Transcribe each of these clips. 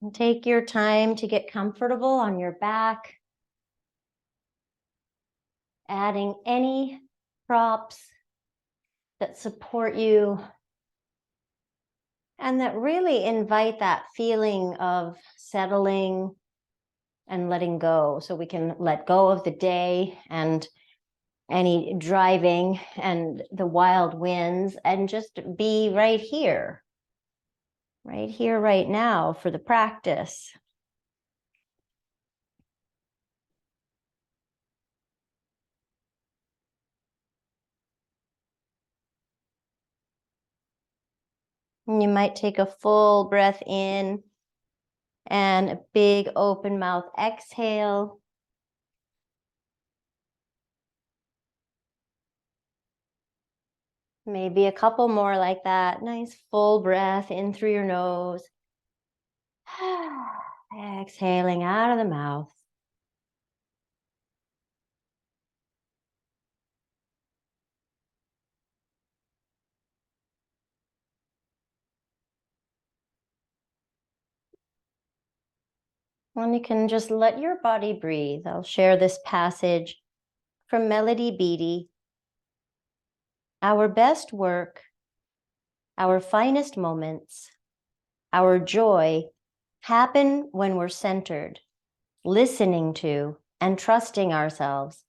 And take your time to get comfortable on your back, adding any props that support you and that really invite that feeling of settling and letting go, so we can let go of the day and any driving and the wild winds and just be right here, right now for the practice. And you might take a full breath in and a big open mouth exhale. Maybe a couple more like that. Nice full breath in through your nose. Exhaling out of the mouth. And you can just let your body breathe. I'll share this passage from Melody Beattie. Our best work, our finest moments, our joy happen when we're centered, listening to and trusting ourselves,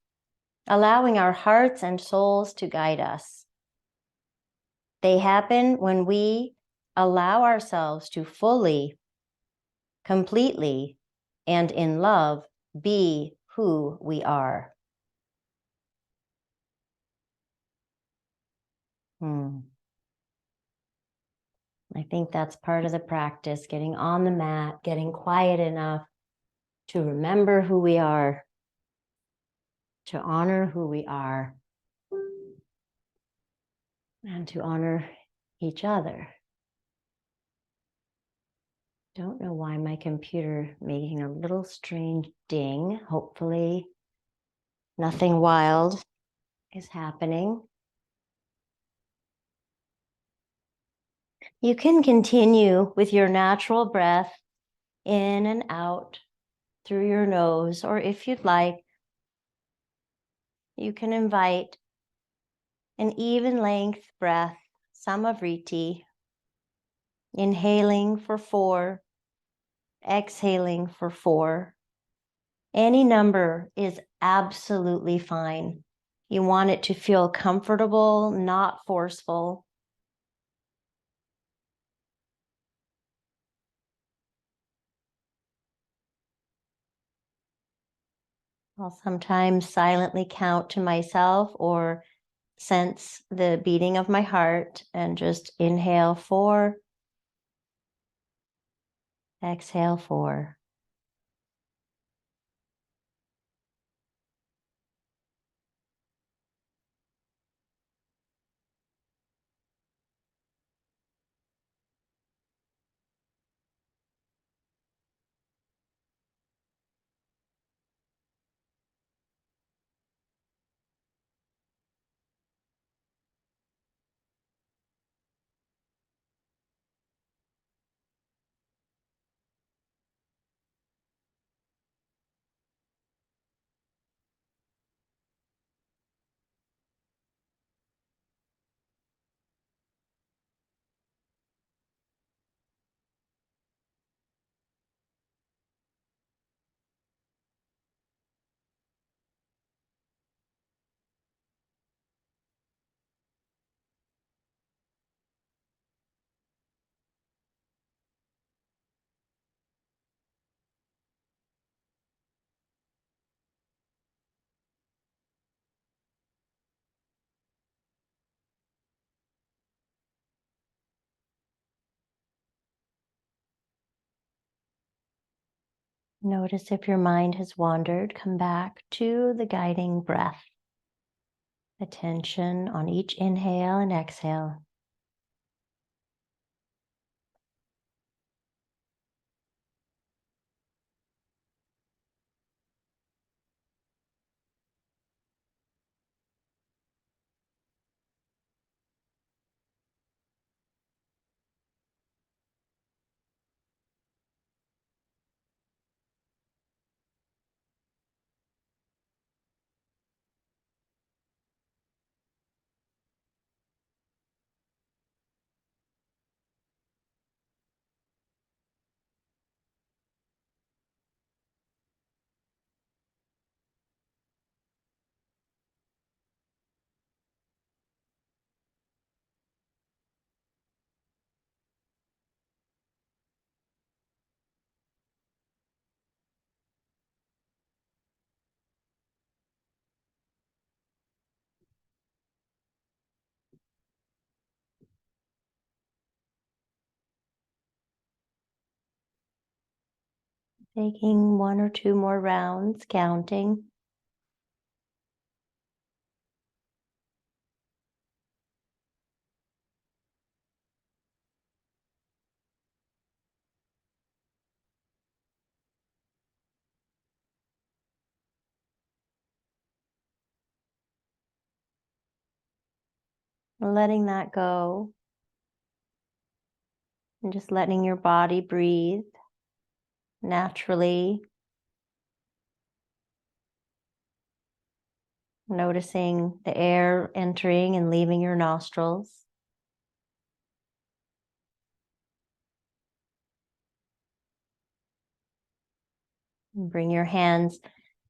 allowing our hearts and souls to guide us. They happen when we allow ourselves to fully, completely, and in love be who we are. I think that's part of the practice, getting on the mat, getting quiet enough to remember who we are, to honor who we are, and to honor each other. Don't know why my computer making a little strange ding. Hopefully nothing wild is happening. You can continue with your natural breath in and out through your nose, or if you'd like, you can invite an even length breath, Samavriti, inhaling for 4, exhaling for 4. Any number is absolutely fine. You want it to feel comfortable, not forceful. I'll sometimes silently count to myself or sense the beating of my heart and just inhale 4, exhale 4. Notice if your mind has wandered, come back to the guiding breath. Attention on each inhale and exhale. Taking 1 or 2 more rounds, counting. Letting that go. And just letting your body breathe naturally. Noticing the air entering and leaving your nostrils. And bring your hands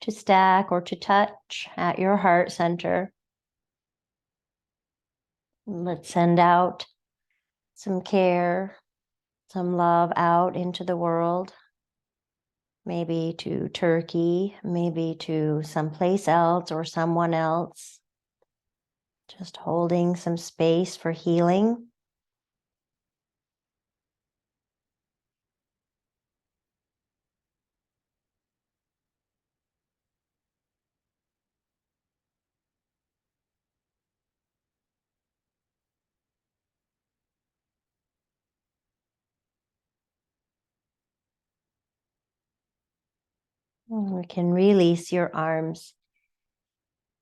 to stack or to touch at your heart center. Let's send out some care, some love out into the world. Maybe to Turkey, maybe to someplace else or someone else. Just holding some space for healing. You can release your arms.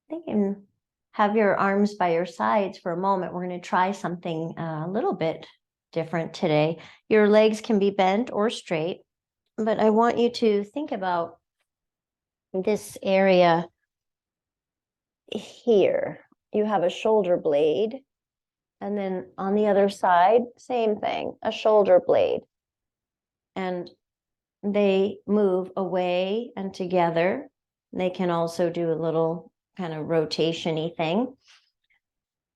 You can have your arms by your sides for a moment. We're going to try something a little bit different today. Your legs can be bent or straight, but I want you to think about this area here. You have a shoulder blade, and then on the other side, same thing, a shoulder blade. And they move away and together. They can also do a little kind of rotation-y thing.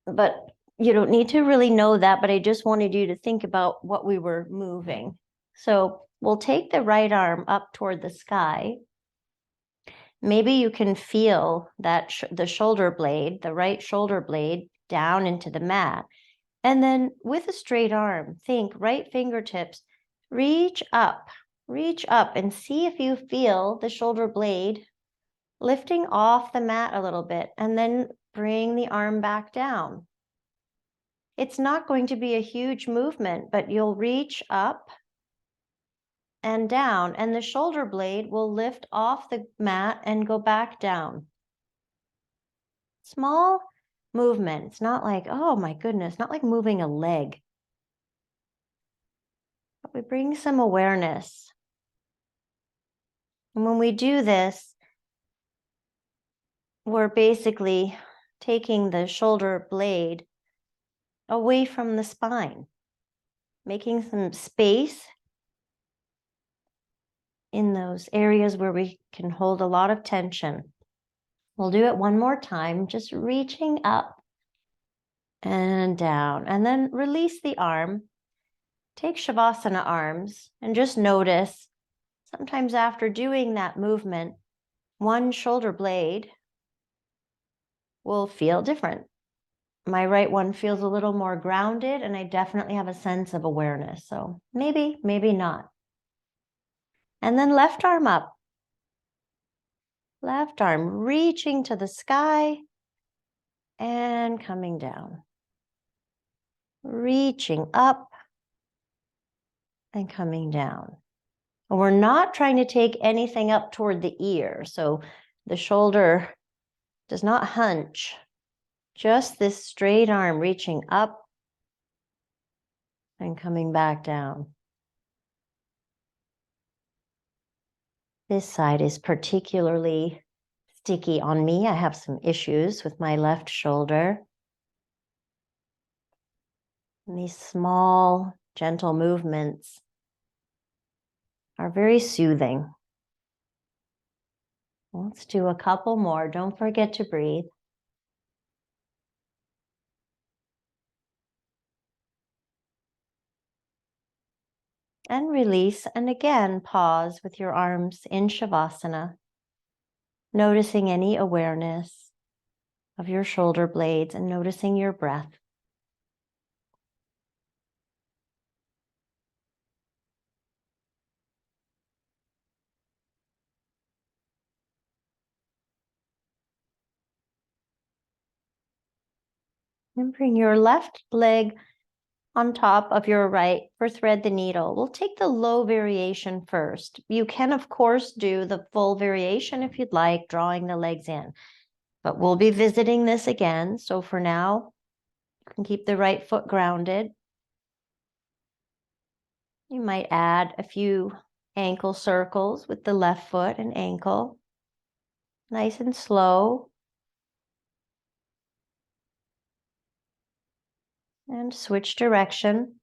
But you don't need to really know that, but I just wanted you to think about what we were moving. So we'll take the right arm up toward the sky. Maybe you can feel that the shoulder blade, the right shoulder blade, down into the mat. And then with a straight arm, think right fingertips, reach up and see if you feel the shoulder blade lifting off the mat a little bit, and then bring the arm back down. It's not going to be a huge movement, but you'll reach up and down, and the shoulder blade will lift off the mat and go back down. Small movement. It's not like, oh my goodness, not like moving a leg. But we bring some awareness. And when we do this, we're basically taking the shoulder blade away from the spine, making some space in those areas where we can hold a lot of tension. We'll do it one more time, just reaching up and down, and then release the arm. Take Shavasana arms and just notice, sometimes after doing that movement, one shoulder blade will feel different. My right one feels a little more grounded, and I definitely have a sense of awareness. So maybe, maybe not. And then left arm up. Left arm reaching to the sky and coming down. Reaching up and coming down. And we're not trying to take anything up toward the ear. So the shoulder does not hunch. Just this straight arm reaching up and coming back down. This side is particularly sticky on me. I have some issues with my left shoulder. And these small, gentle movements are very soothing. Let's do a couple more. Don't forget to breathe. And release, and again, pause with your arms in Shavasana, noticing any awareness of your shoulder blades and noticing your breath. And bring your left leg on top of your right for thread the needle. We'll take the low variation first. You can, of course, do the full variation if you'd like, drawing the legs in. But we'll be visiting this again. So for now, you can keep the right foot grounded. You might add a few ankle circles with the left foot and ankle. Nice and slow. And switch direction.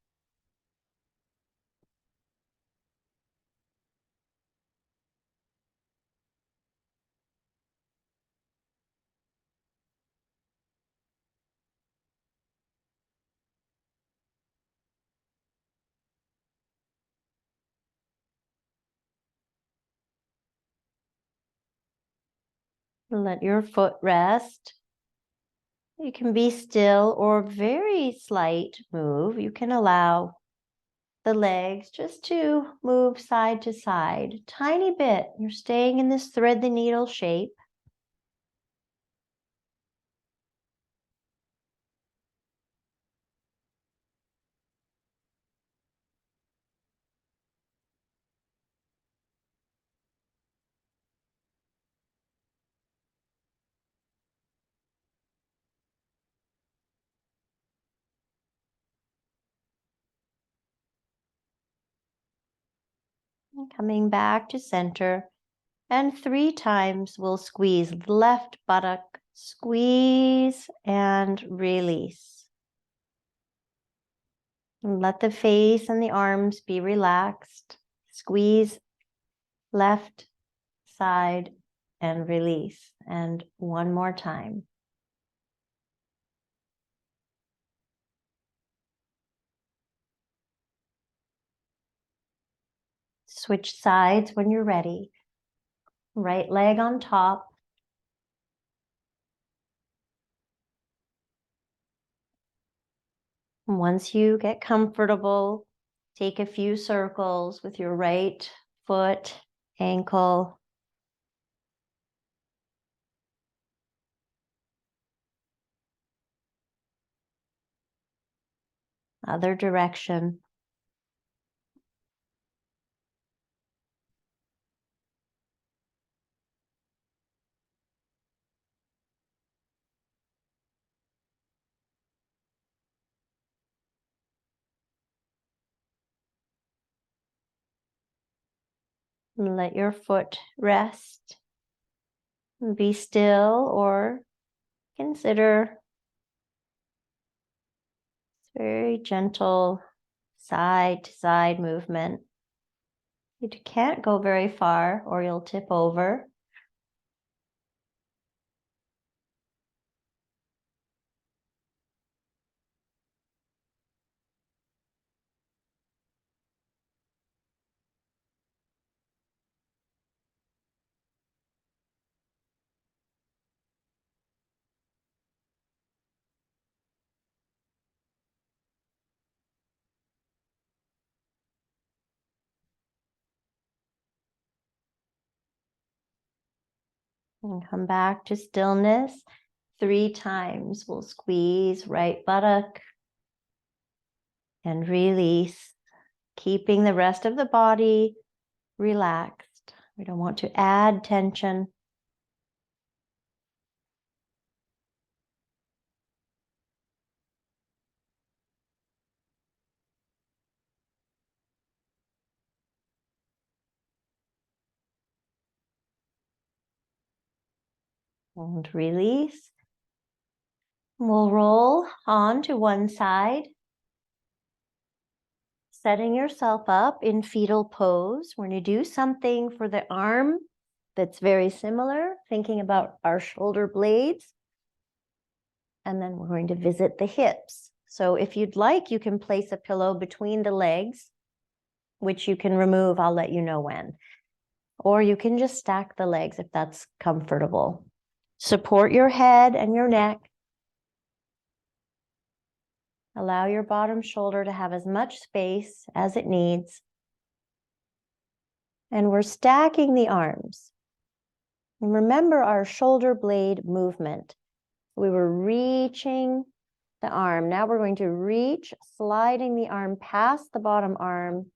Let your foot rest. You can be still or very slight move. You can allow the legs just to move side to side, tiny bit. You're staying in this thread the needle shape. And coming back to center. And 3 times we'll squeeze left buttock, squeeze and release. And let the face and the arms be relaxed. Squeeze left side and release. And one more time. Switch sides when you're ready. Right leg on top. Once you get comfortable, take a few circles with your right foot, ankle. Other direction. Let your foot rest. Be still or consider very gentle side to side movement. You can't go very far or you'll tip over. And come back to stillness. 3 times we'll squeeze right buttock and release, keeping the rest of the body relaxed. We don't want to add tension. And release. We'll roll on to one side, setting yourself up in fetal pose. We're going to do something for the arm that's very similar, thinking about our shoulder blades. And then we're going to visit the hips. So if you'd like, you can place a pillow between the legs, which you can remove. I'll let you know when. Or you can just stack the legs if that's comfortable. Support your head and your neck. Allow your bottom shoulder to have as much space as it needs. And we're stacking the arms. And remember our shoulder blade movement. We were reaching the arm. Now we're going to reach, sliding the arm past the bottom arm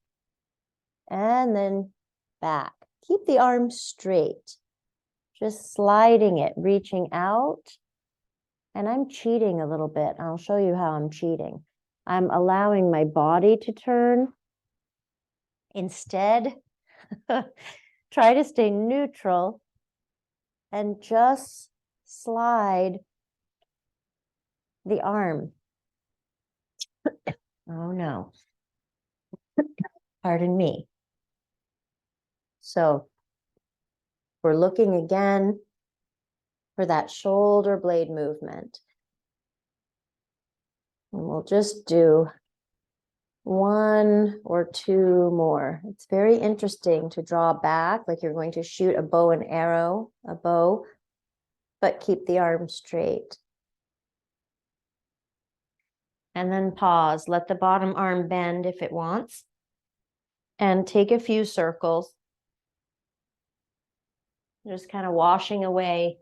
and then back. Keep the arm straight, just sliding it, reaching out. And I'm cheating a little bit. I'll show you how I'm cheating. I'm allowing my body to turn. Instead, try to stay neutral and just slide the arm. Oh no. Pardon me. So we're looking again for that shoulder blade movement. And we'll just do 1 or 2 more. It's very interesting to draw back like you're going to shoot a bow and arrow, a bow, but keep the arm straight. And then pause. Let the bottom arm bend if it wants. And take a few circles. Just kind of washing away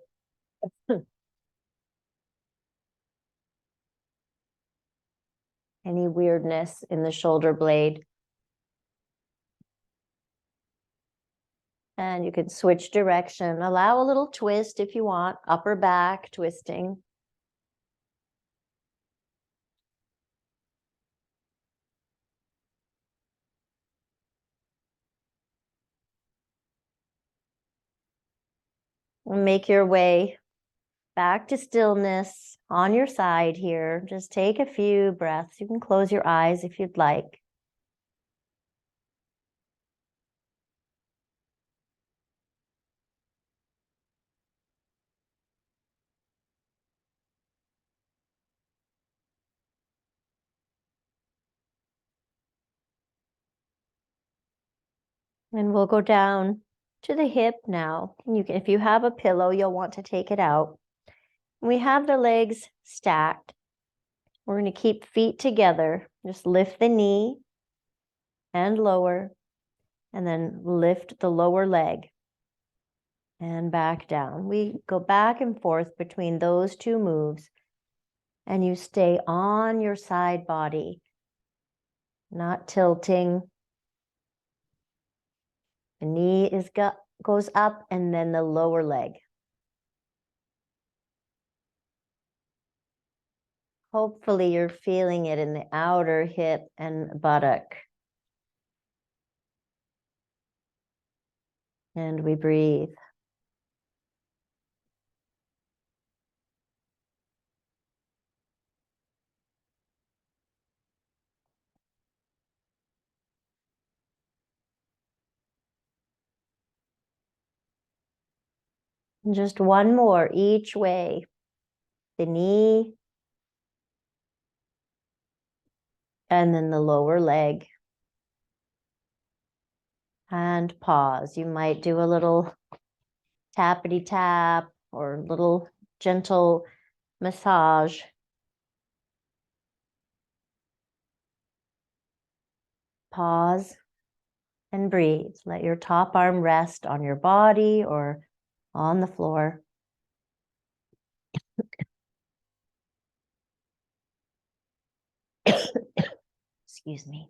any weirdness in the shoulder blade. And you can switch direction. Allow a little twist if you want, upper back twisting. And make your way back to stillness on your side here. Just take a few breaths. You can close your eyes if you'd like. And we'll go down to the hip now. You can, if you have a pillow, you'll want to take it out. We have the legs stacked. We're going to keep feet together. Just lift the knee and lower, and then lift the lower leg and back down. We go back and forth between those 2 moves, and you stay on your side body, not tilting. The knee goes up, and then the lower leg. Hopefully you're feeling it in the outer hip and buttock. And we breathe. And just 1 more each way. The knee, and then the lower leg. And pause. You might do a little tappity tap or a little gentle massage. Pause and breathe. Let your top arm rest on your body or on the floor. Excuse me.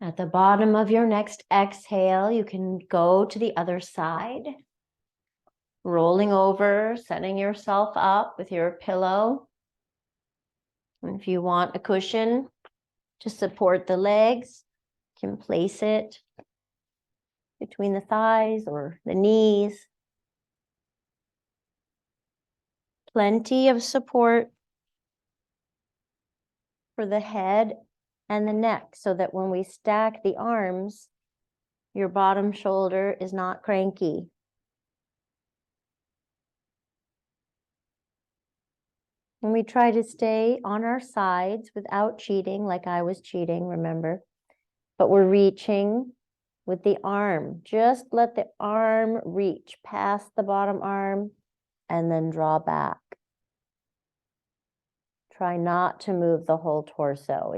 At the bottom of your next exhale, you can go to the other side, rolling over, setting yourself up with your pillow. And if you want a cushion to support the legs, you can place it between the thighs or the knees. Plenty of support for the head and the neck so that when we stack the arms, your bottom shoulder is not cranky. And we try to stay on our sides without cheating, like I was cheating, remember? But we're reaching with the arm. Just let the arm reach past the bottom arm and then draw back. Try not to move the whole torso.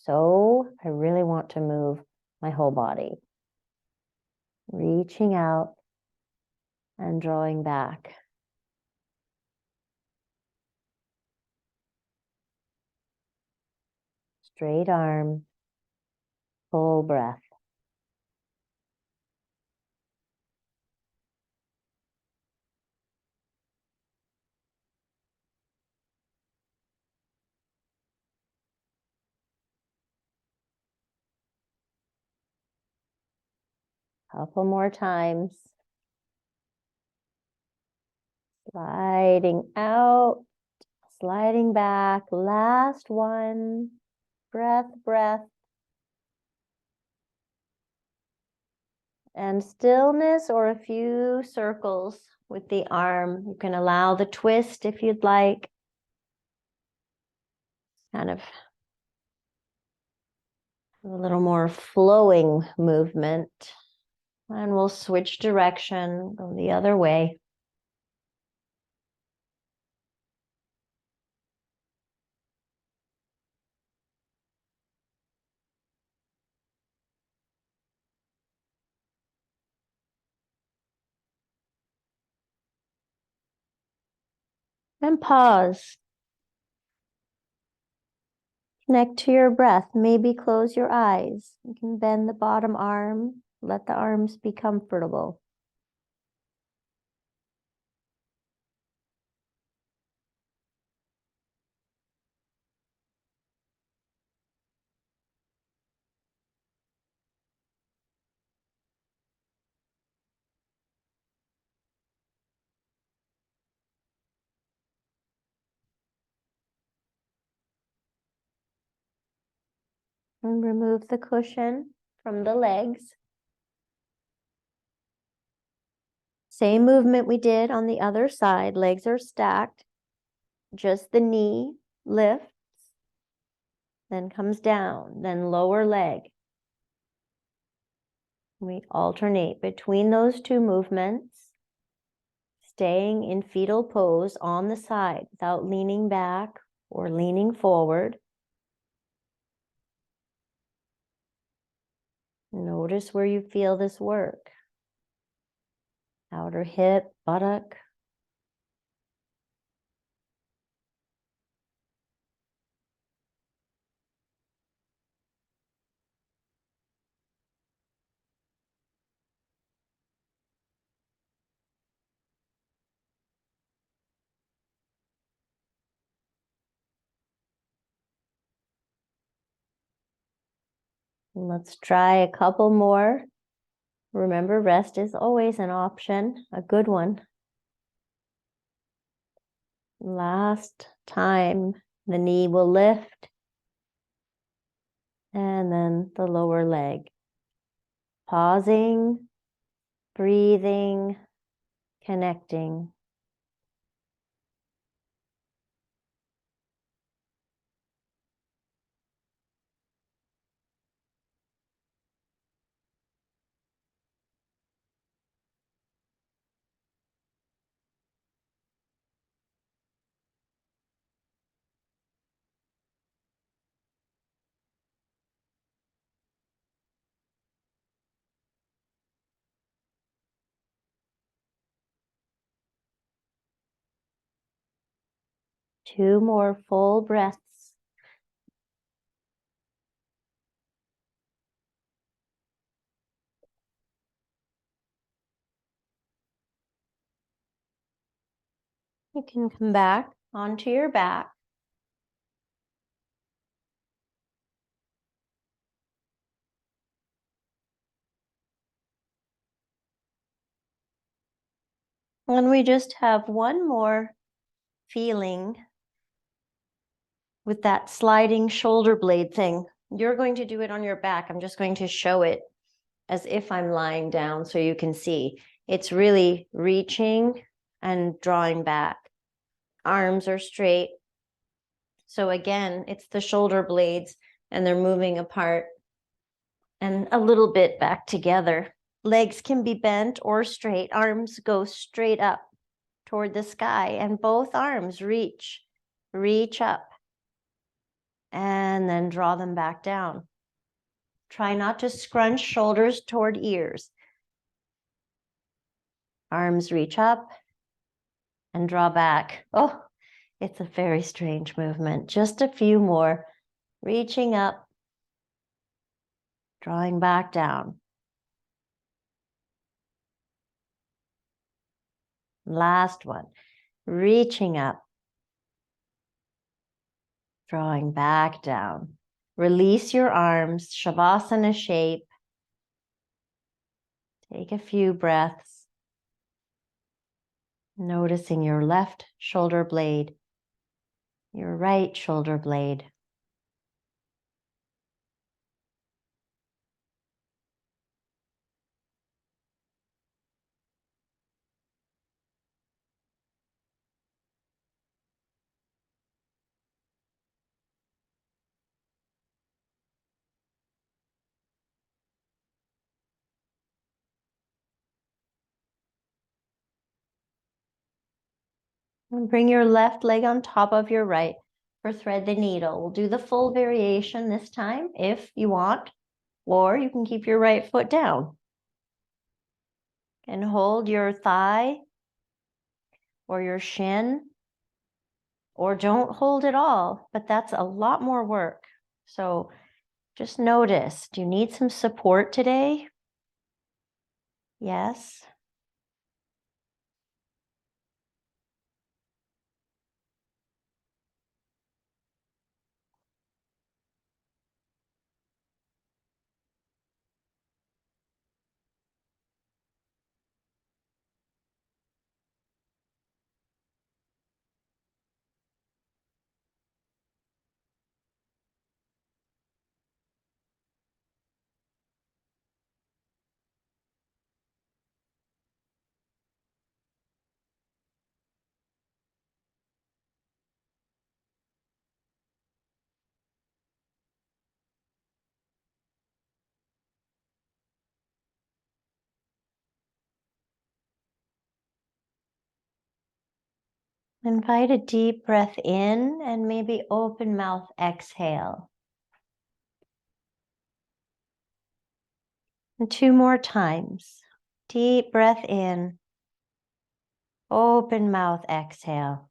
I really want to move my whole body. Reaching out and drawing back. Straight arm, full breath. Couple more times. Sliding out, sliding back. Last one. Breath, breath. And stillness or a few circles with the arm. You can allow the twist if you'd like. Kind of a little more flowing movement. And we'll switch direction, go the other way. And pause. Connect to your breath. Maybe close your eyes. You can bend the bottom arm. Let the arms be comfortable. And remove the cushion from the legs. Same movement we did on the other side. Legs are stacked. Just the knee lifts, then comes down, then lower leg. We alternate between those two movements, staying in fetal pose on the side without leaning back or leaning forward. Notice where you feel this work. Outer hip, buttock. And let's try a couple more. Remember, rest is always an option, a good one. Last time, the knee will lift. And then the lower leg. Pausing, breathing, connecting. Two more full breaths. You can come back onto your back. And we just have one more feeling with that sliding shoulder blade thing. You're going to do it on your back. I'm just going to show it as if I'm lying down so you can see. It's really reaching and drawing back. Arms are straight. So again, it's the shoulder blades and they're moving apart And a little bit back together. Legs can be bent or straight. Arms go straight up toward the sky, and both arms reach up, and then draw them back down. Try not to scrunch shoulders toward ears. Arms reach up and draw back. Oh, it's a very strange movement. Just a few more. Reaching up, drawing back down. Last one. Reaching up, drawing back down. Release your arms, Shavasana shape. Take a few breaths, noticing your left shoulder blade, your right shoulder blade. And bring your left leg on top of your right for thread the needle. We'll do the full variation this time if you want, or you can keep your right foot down. And hold your thigh or your shin, or don't hold it all, but that's a lot more work. So just notice, do you need some support today? Yes. Invite a deep breath in and maybe open mouth exhale. And two more times. Deep breath in, open mouth exhale.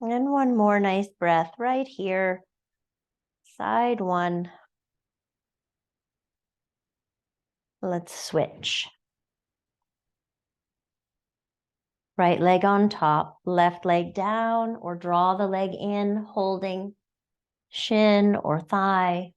And one more nice breath right here. Side one. Let's switch. Right leg on top, left leg down, or draw the leg in, holding shin or thigh.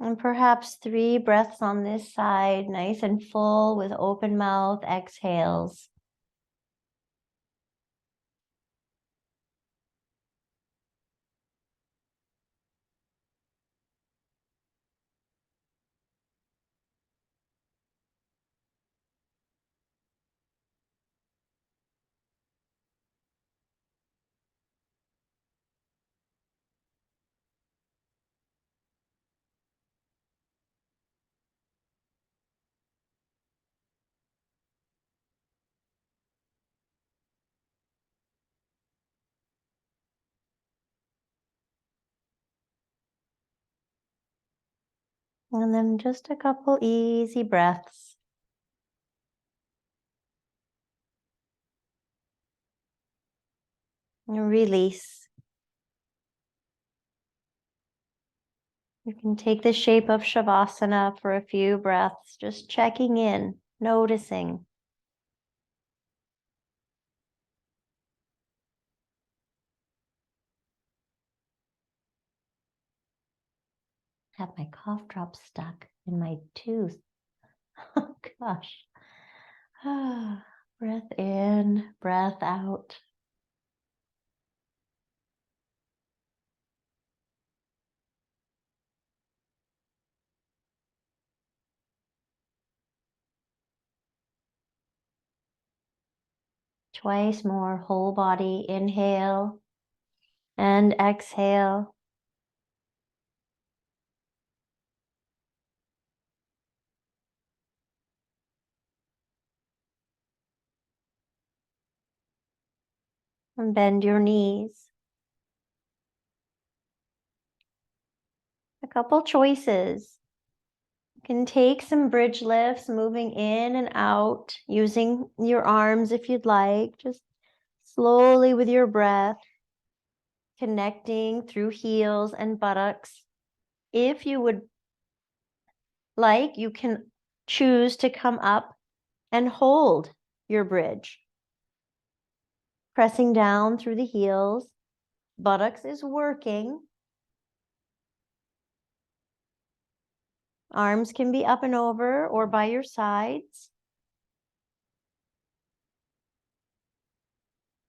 And perhaps 3 breaths on this side, nice and full with open mouth exhales. And then just a couple easy breaths. And release. You can take the shape of Shavasana for a few breaths, just checking in, noticing. Have my cough drop stuck in my tooth. Oh gosh. Breath in, breath out. Twice more, whole body, inhale and exhale. And bend your knees. A couple choices. You can take some bridge lifts, moving in and out, using your arms if you'd like, just slowly with your breath, connecting through heels and buttocks. If you would like, you can choose to come up and hold your bridge. Pressing down through the heels, buttocks is working. Arms can be up and over or by your sides.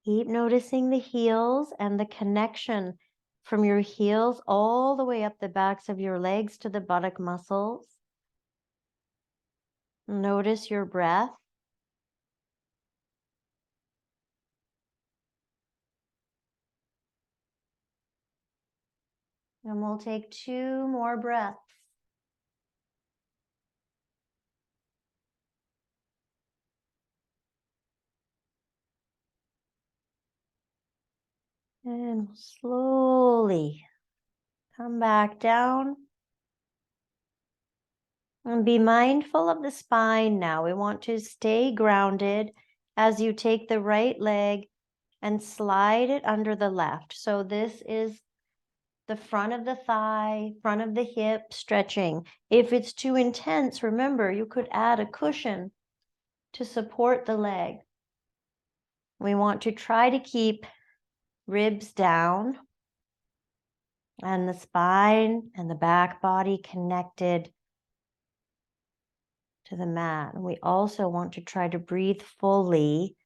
Keep noticing the heels and the connection from your heels all the way up the backs of your legs to the buttock muscles. Notice your breath. And we'll take 2 more breaths. And slowly come back down. And be mindful of the spine now. We want to stay grounded as you take the right leg and slide it under the left. So this is the front of the thigh, front of the hip stretching. If it's too intense, remember, you could add a cushion to support the leg. We want to try to keep ribs down and the spine and the back body connected to the mat. We also want to try to breathe fully,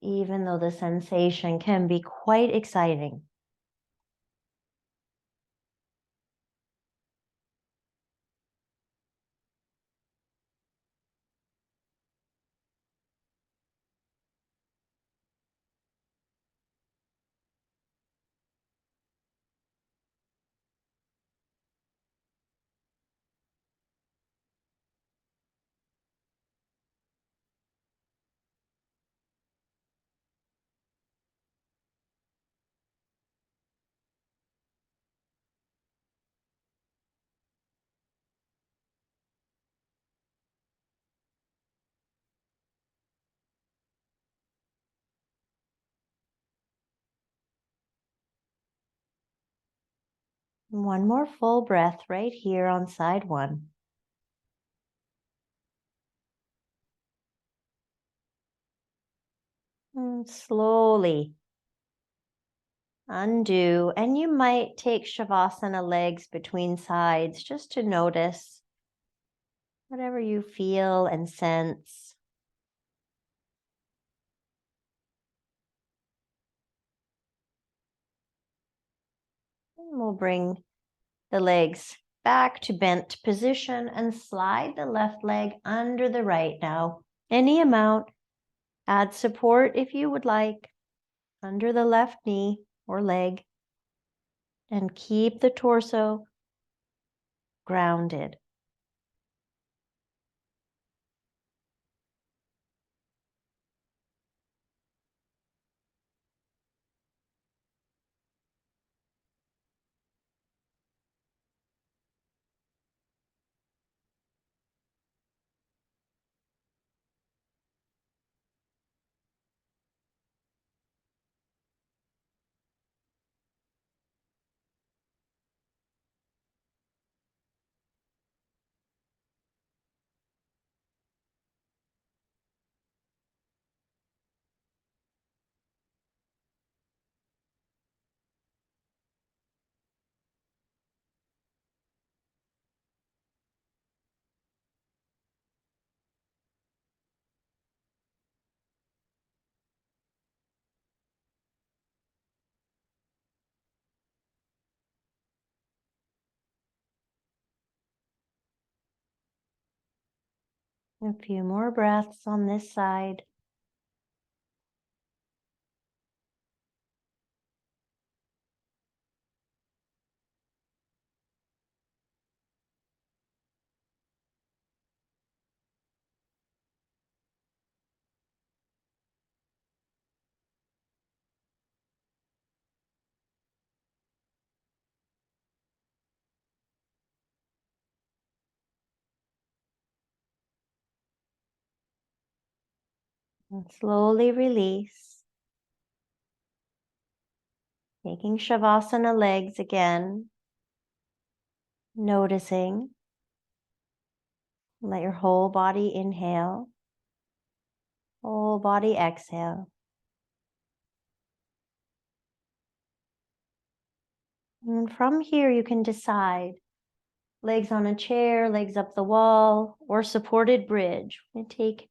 even though the sensation can be quite exciting. One more full breath right here on side one. And slowly undo, and you might take Shavasana legs between sides just to notice whatever you feel and sense. And we'll bring the legs back to bent position and slide the left leg under the right now. Any amount. Add support if you would like under the left knee or leg, and keep the torso grounded. A few more breaths on this side. And slowly release. Taking Shavasana legs again. Noticing. Let your whole body inhale. Whole body exhale. And from here, you can decide legs on a chair, legs up the wall, or supported bridge. And take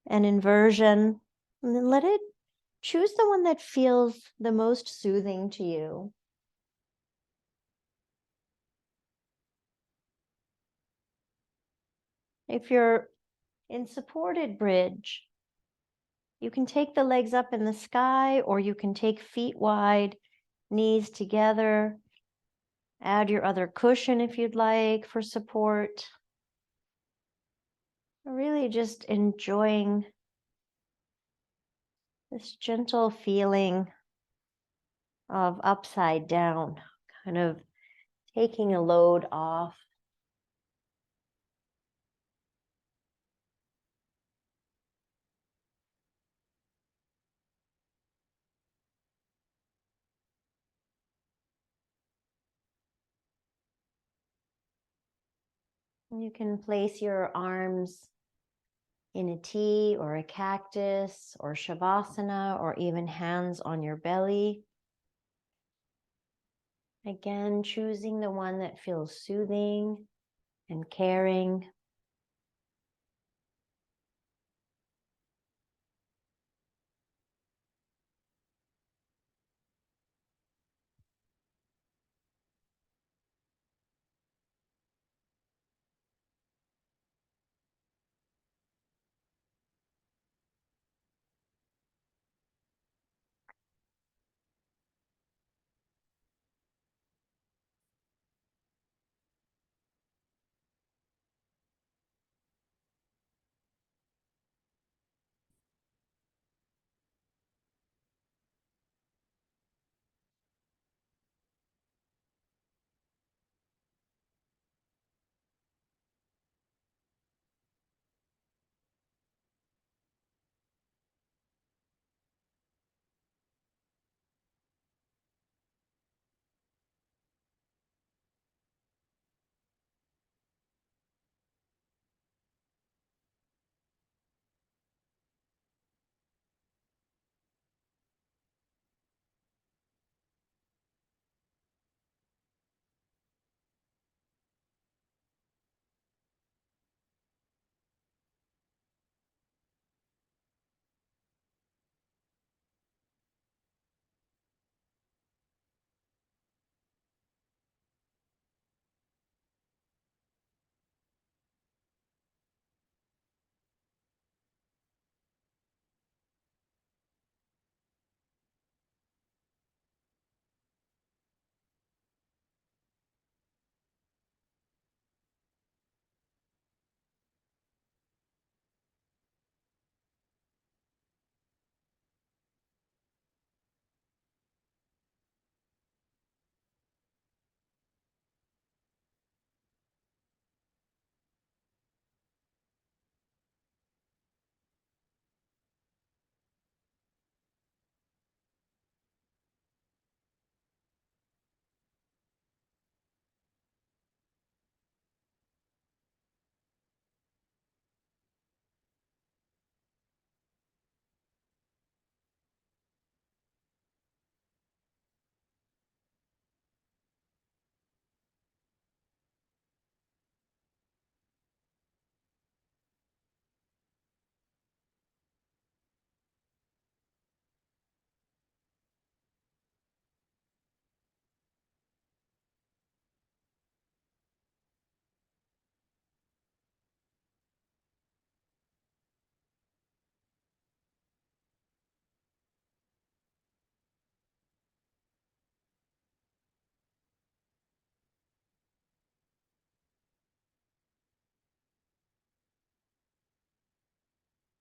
an inversion and then choose the one that feels the most soothing to you. If you're in supported bridge, you can take the legs up in the sky, or you can take feet wide, knees together. Add your other cushion if you'd like for support. Really just enjoying this gentle feeling of upside down, kind of taking a load off. You can place your arms in a T or a cactus or Shavasana, or even hands on your belly. Again, choosing the one that feels soothing and caring.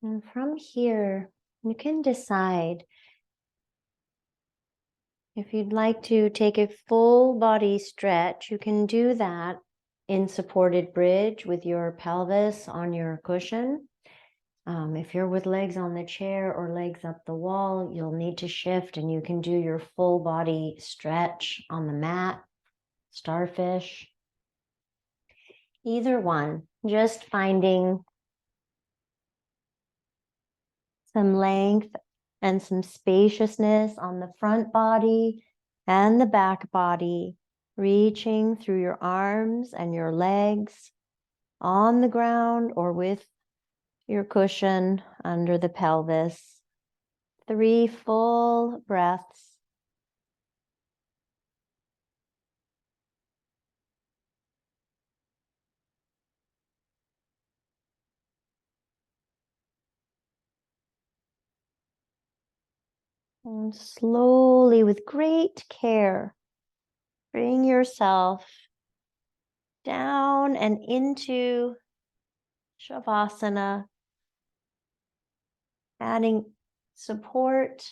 And from here, you can decide if you'd like to take a full body stretch. You can do that in supported bridge with your pelvis on your cushion. If you're with legs on the chair or legs up the wall, you'll need to shift and you can do your full body stretch on the mat, starfish. Either one, just finding some length and some spaciousness on the front body and the back body, reaching through your arms and your legs on the ground or with your cushion under the pelvis. 3 full breaths. And slowly, with great care, bring yourself down and into Shavasana, adding support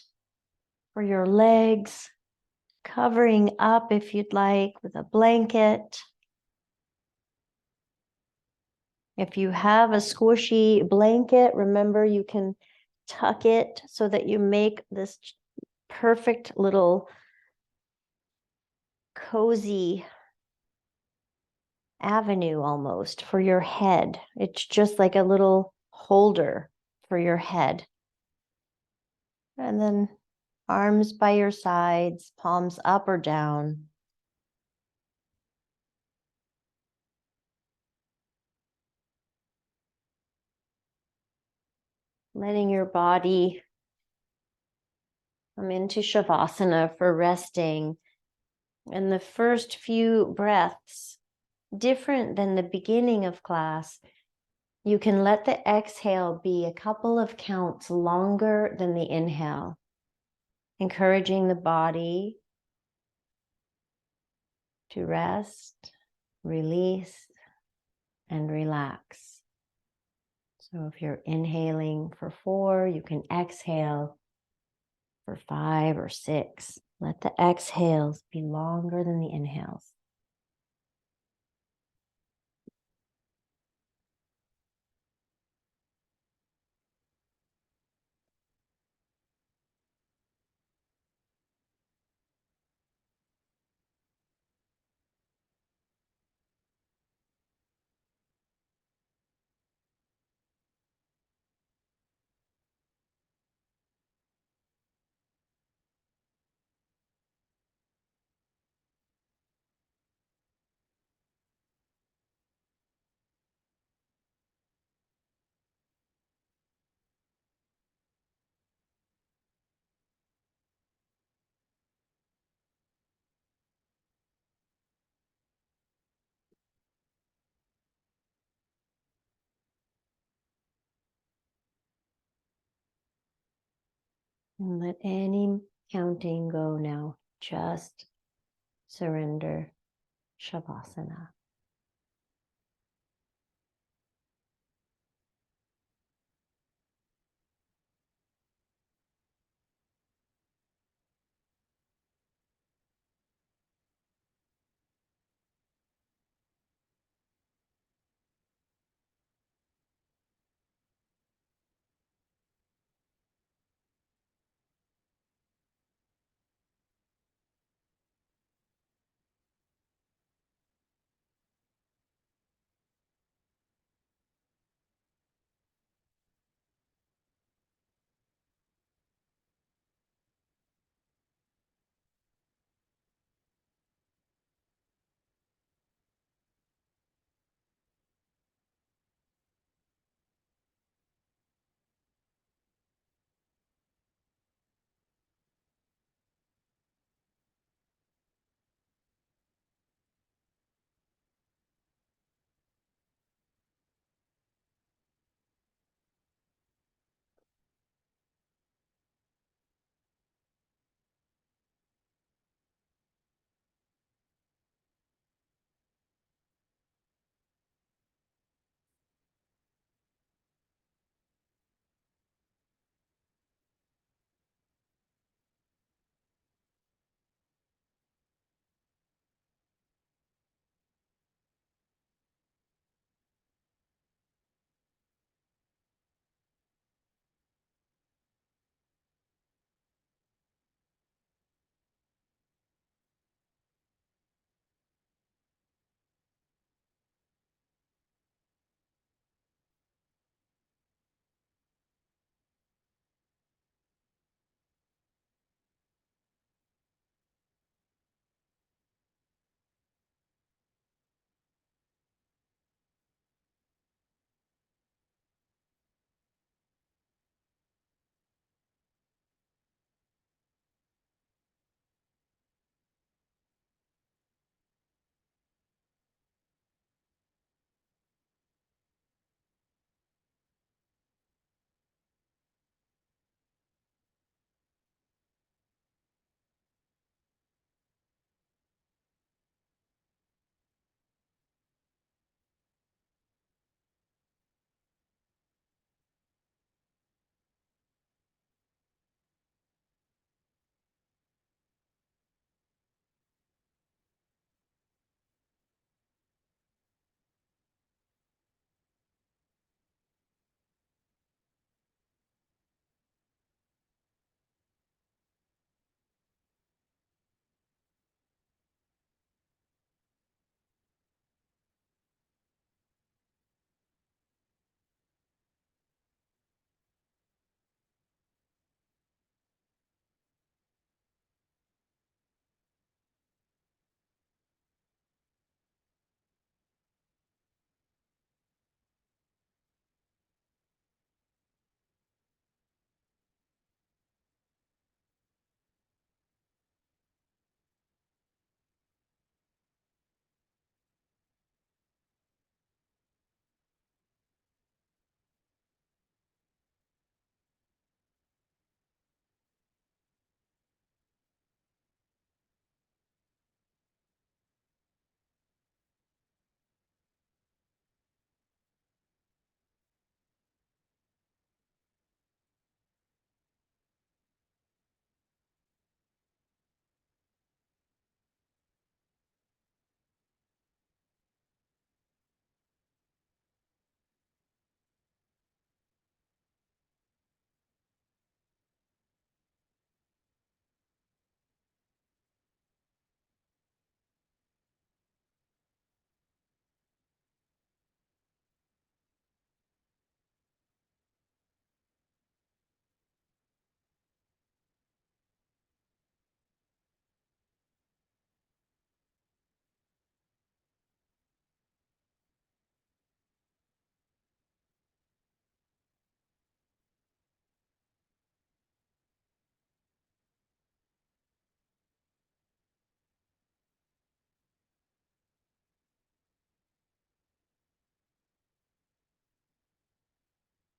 for your legs, covering up if you'd like with a blanket. If you have a squishy blanket, remember you can tuck it so that you make this perfect little cozy avenue almost for your head. It's just like a little holder for your head. And then arms by your sides, palms up or down. Letting your body come into Shavasana for resting. And the first few breaths, different than the beginning of class, you can let the exhale be a couple of counts longer than the inhale, encouraging the body to rest, release, and relax. So if you're inhaling for 4, you can exhale for 5 or 6. Let the exhales be longer than the inhales. And let any counting go now. Just surrender Shavasana.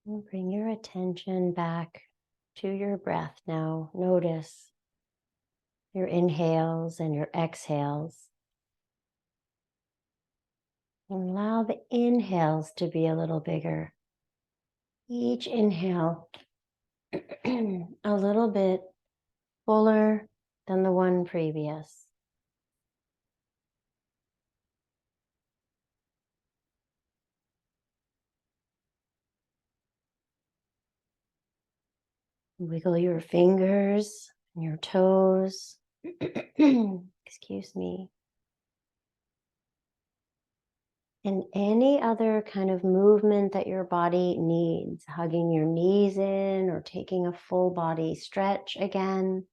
And bring your attention back to your breath now. Notice your inhales and your exhales. And allow the inhales to be a little bigger. Each inhale a little bit fuller than the one previous. Wiggle your fingers and your toes. Excuse me. And any other kind of movement that your body needs, hugging your knees in or taking a full body stretch again.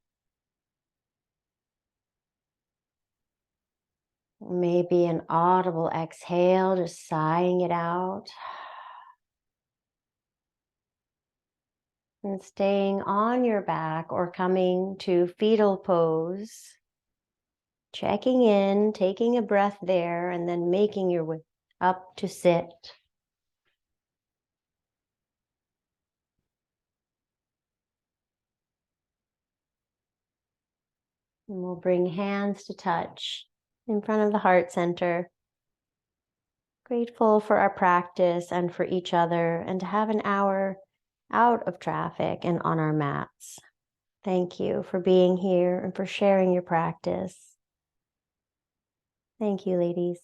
Maybe an audible exhale, just sighing it out. And staying on your back or coming to fetal pose. Checking in, taking a breath there, and then making your way up to sit. And we'll bring hands to touch in front of the heart center. Grateful for our practice and for each other, and to have an hour out of traffic and on our mats. Thank you for being here and for sharing your practice. Thank you, ladies.